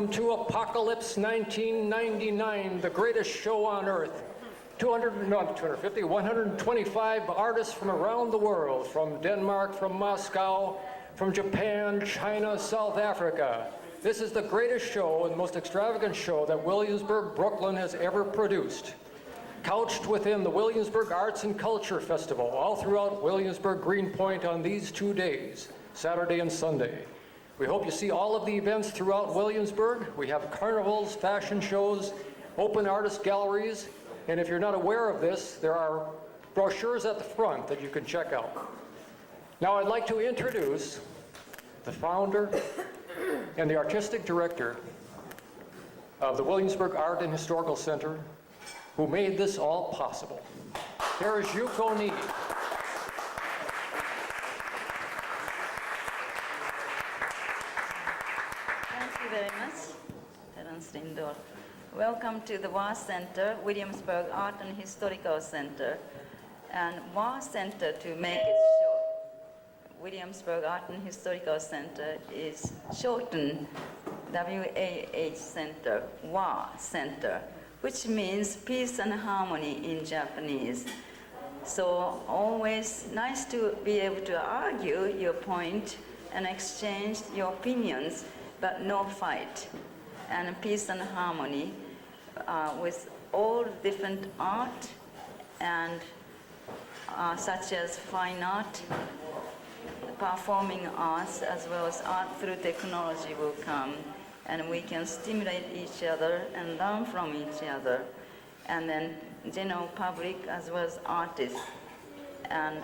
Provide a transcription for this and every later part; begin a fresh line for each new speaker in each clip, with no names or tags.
Welcome to Apocalypse 1999, the greatest show on earth. 125 artists from around the world, from Denmark, from Moscow, from Japan, China, South Africa. This is the greatest show and the most extravagant show that Williamsburg, Brooklyn has ever produced. Couched within the Williamsburg Arts and Culture Festival, all throughout Williamsburg Greenpoint on these 2 days, Saturday and Sunday. We hope you see all of the events throughout Williamsburg. We have carnivals, fashion shows, open artist galleries, and if you're not aware of this, there are brochures at the front that you can check out. Now I'd like to introduce the founder and the artistic director of the Williamsburg Art and Historical Center, who made this all possible. Here is Yuko Nii.
Thank you very much, Terence Lindor. Welcome to the WA Center, Williamsburg Art and Historical Center. And WA Center, to make it short, Williamsburg Art and Historical Center is shortened WAH Center, WA Center, which means peace and harmony in Japanese. So always nice to be able to argue your point and exchange your opinions, but no fight. And peace and harmony with all different art and such as fine art, performing arts, as well as art through technology will come, and we can stimulate each other and learn from each other, and then general public as well as artists and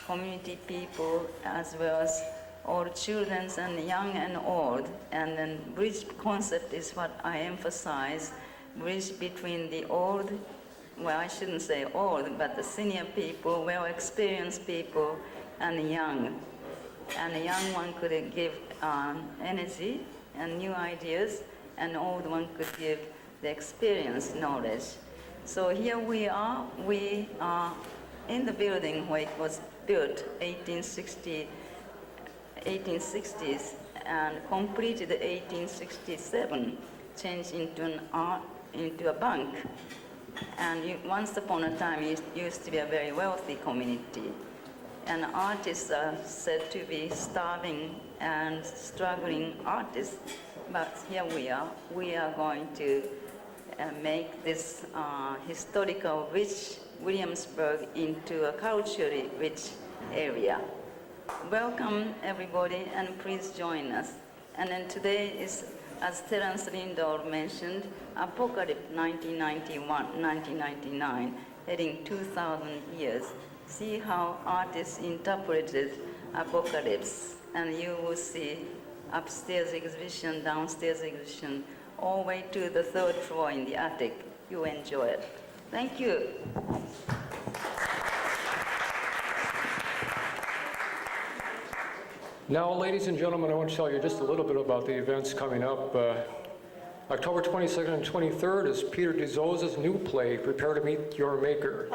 community people as well as all children and young and old. And then bridge concept is what I emphasize, bridge between the old, well, I shouldn't say old, but the senior people, well-experienced people, and the young. And the young one could give energy and new ideas, and the old one could give the experience, knowledge. So here we are in the building where it was built 1860s and completed 1867, changed into a bank. And once upon a time, it used to be a very wealthy community. And artists are said to be starving and struggling artists, but here we are going to make this historical rich Williamsburg into a culturally rich area. Welcome everybody, and please join us. And then today is, as Terence Lindor mentioned, Apocalypse 1999, heading 2,000 years. See how artists interpreted Apocalypse, and you will see upstairs exhibition, downstairs exhibition, all the way to the 3rd floor in the attic. You enjoy it. Thank you.
Now, ladies and gentlemen, I want to tell you just a little bit about the events coming up. October 22nd and 23rd is Peter de Souza's new play, Prepare to Meet Your Maker.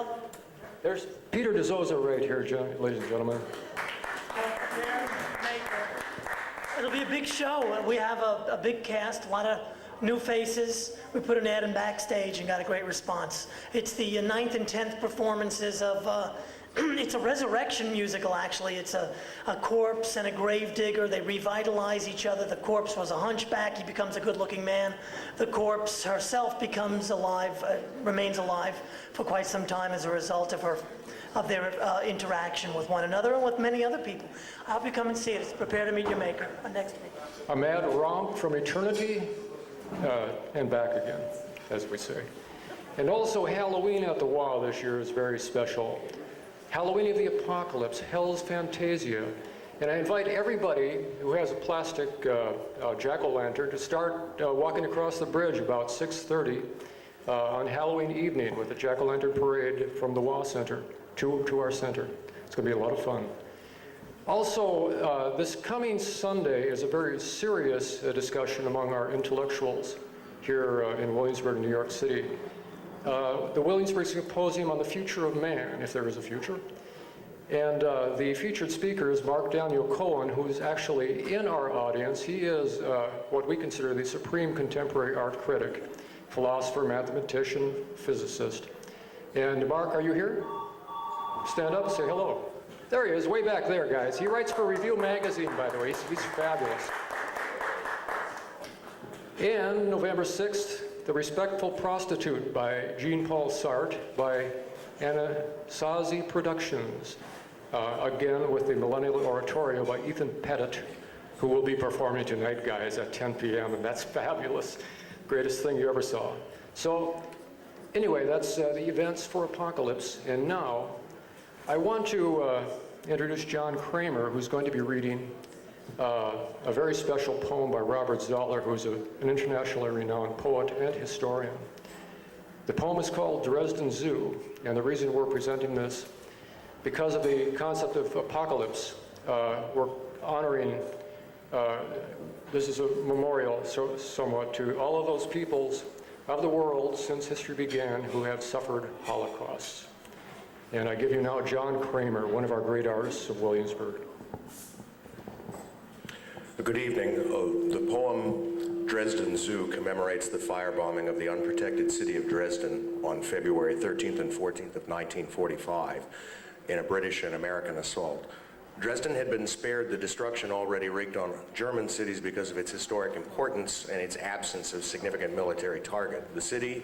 There's Peter de Souza right here, ladies and gentlemen.
It'll be a big show. We have a big cast, a lot of new faces. We put an ad in backstage and got a great response. It's the 9th and 10th performances of it's a resurrection musical, actually. It's a corpse and a grave digger. They revitalize each other. The corpse was a hunchback. He becomes a good-looking man. The corpse herself becomes alive, remains alive for quite some time as a result of their interaction with one another and with many other people. I hope you come and see it. It's Prepare to Meet Your Maker. Next week.
A mad romp from eternity and back again, as we say. And also Halloween at the WA this year is very special. Halloween of the Apocalypse, Hell's Fantasia. And I invite everybody who has a plastic jack-o'-lantern to start walking across the bridge about 6:30 on Halloween evening with the jack-o'-lantern parade from the WA Center to our center. It's going to be a lot of fun. Also, this coming Sunday is a very serious discussion among our intellectuals here in Williamsburg, New York City. The Williamsburg Symposium on the Future of Man, if there is a future. And the featured speaker is Mark Daniel Cohen, who is actually in our audience. He is what we consider the supreme contemporary art critic, philosopher, mathematician, physicist. And Mark, are you here? Stand up and say hello. There he is, way back there, guys. He writes for Review Magazine, by the way. He's fabulous. And November 6th, The Respectful Prostitute by Jean-Paul Sartre by Anasazi Productions. Again, with the Millennial Oratorio by Ethan Pettit, who will be performing tonight, guys, at 10 p.m., and that's fabulous. Greatest thing you ever saw. So, anyway, that's the events for Apocalypse. And now, I want to introduce John Kramer, who's going to be reading a very special poem by Robert Zoller, who's an internationally renowned poet and historian. The poem is called Dresden Zoo, and the reason we're presenting this, because of the concept of apocalypse, we're honoring, this is a memorial somewhat to all of those peoples of the world since history began who have suffered Holocausts. And I give you now John Kramer, one of our great artists of Williamsburg.
Good evening. The poem Dresden Zoo commemorates the firebombing of the unprotected city of Dresden on February 13th and 14th of 1945 in a British and American assault. Dresden had been spared the destruction already wreaked on German cities because of its historic importance and its absence of significant military target. The city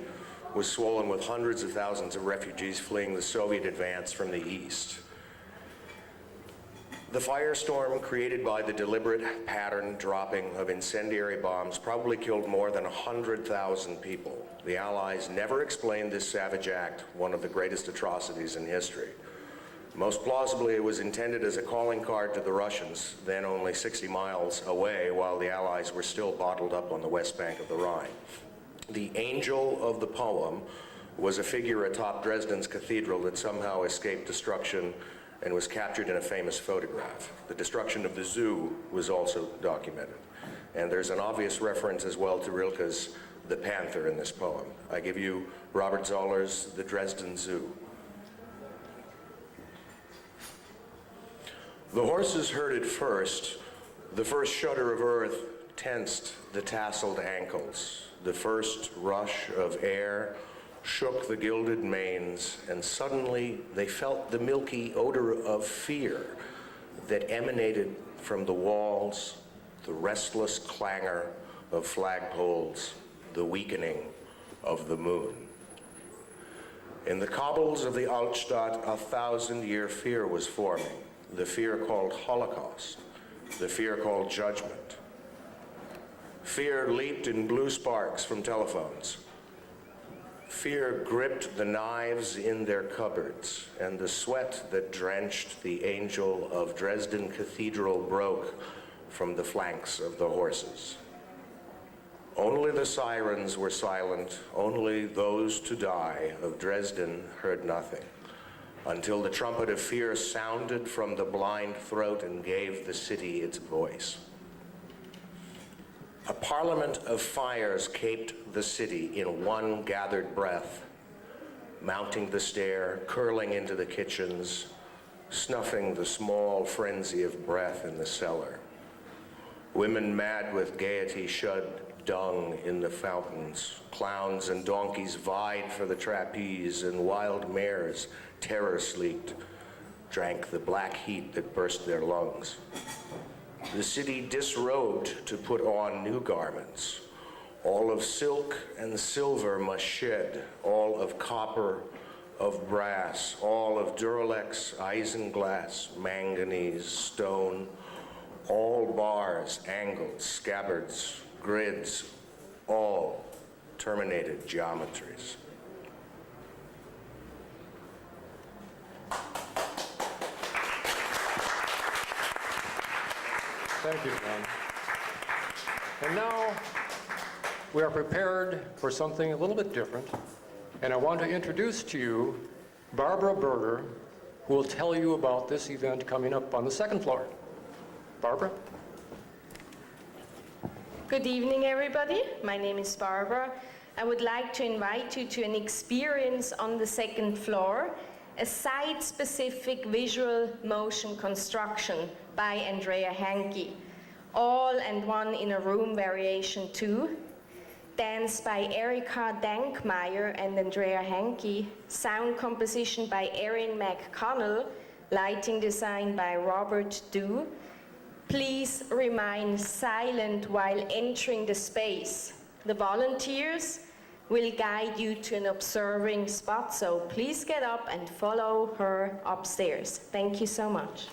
was swollen with hundreds of thousands of refugees fleeing the Soviet advance from the east. The firestorm created by the deliberate pattern dropping of incendiary bombs probably killed more than 100,000 people. The Allies never explained this savage act, one of the greatest atrocities in history. Most plausibly, it was intended as a calling card to the Russians, then only 60 miles away, while the Allies were still bottled up on the west bank of the Rhine. The angel of the poem was a figure atop Dresden's cathedral that somehow escaped destruction and was captured in a famous photograph. The destruction of the zoo was also documented. And there's an obvious reference as well to Rilke's The Panther in this poem. I give you Robert Zoller's The Dresden Zoo. The horses herded first, the first shudder of earth tensed the tasseled ankles. The first rush of air shook the gilded manes, and suddenly they felt the milky odor of fear that emanated from the walls, the restless clangor of flagpoles, the weakening of the moon. In the cobbles of the Altstadt, 1,000-year fear was forming. The fear called Holocaust, the fear called judgment. Fear leaped in blue sparks from telephones. Fear gripped the knives in their cupboards, and the sweat that drenched the angel of Dresden Cathedral broke from the flanks of the horses. Only the sirens were silent, only those to die of Dresden heard nothing, until the trumpet of fear sounded from the blind throat and gave the city its voice. A parliament of fires caped the city in one gathered breath, mounting the stair, curling into the kitchens, snuffing the small frenzy of breath in the cellar. Women mad with gaiety shud dung in the fountains. Clowns and donkeys vied for the trapeze, and wild mares, terror-sleeked, drank the black heat that burst their lungs. The city disrobed to put on new garments. All of silk and silver must shed, all of copper, of brass, all of Duralex, isinglass, manganese, stone, all bars, angles, scabbards, grids, all terminated geometries.
Thank you, John. And now we are prepared for something a little bit different. And I want to introduce to you Barbara Berger, who will tell you about this event coming up on the second floor. Barbara?
Good evening, everybody. My name is Barbara. I would like to invite you to an experience on the second floor. a site-specific visual motion construction by Andrea Henke, All and One in a Room Variation 2, dance by Erika Dankmeyer and Andrea Henke, sound composition by Erin McConnell, lighting design by Robert Du. Please remain silent while entering the space. The volunteers will guide you to an observing spot, so please get up and follow her upstairs. Thank you so much.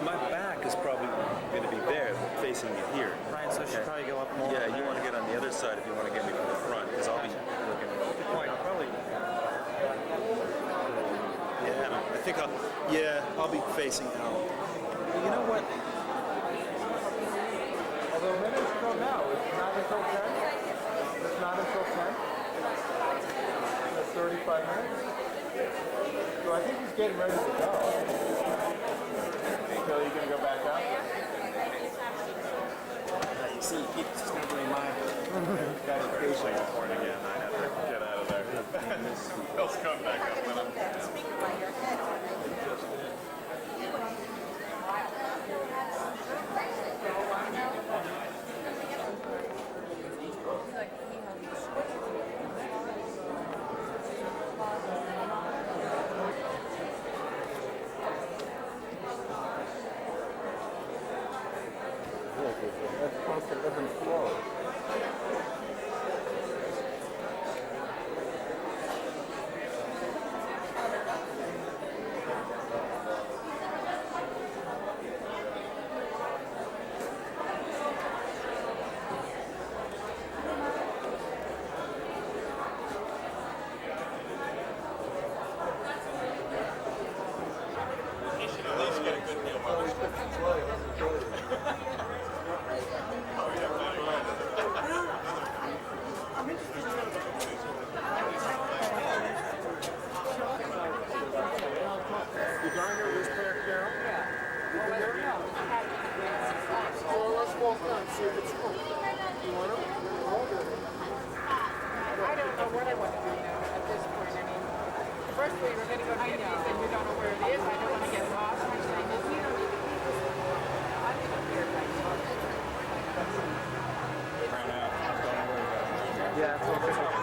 My back is probably going to be there, facing you here.
Right, so I should probably go up more.
Yeah, you want to get on the other side if you want to get me from the front, because I'll be looking. I'll probably. Yeah, I think I'll be facing out. You know what?
Although minutes from now, it's not until 10. It's not until 10. That's 35 minutes. So I think he's getting ready to go. So you gonna go back up?
Yeah, you see, you keep still in mind.
Got his patient.
Again, I have to get out of there. They'll come back up when I'm.
That's supposed to ebb and flow. The diner was packed down? Yeah. Well, let's walk down and see if it's full. You want them?
I don't know what I want to do now at this point. I mean, firstly, we're going to go get these and you don't know where it is. I don't want to get lost. I'm saying, you know, I'm going to hear
Ran out.
Yeah, it's okay.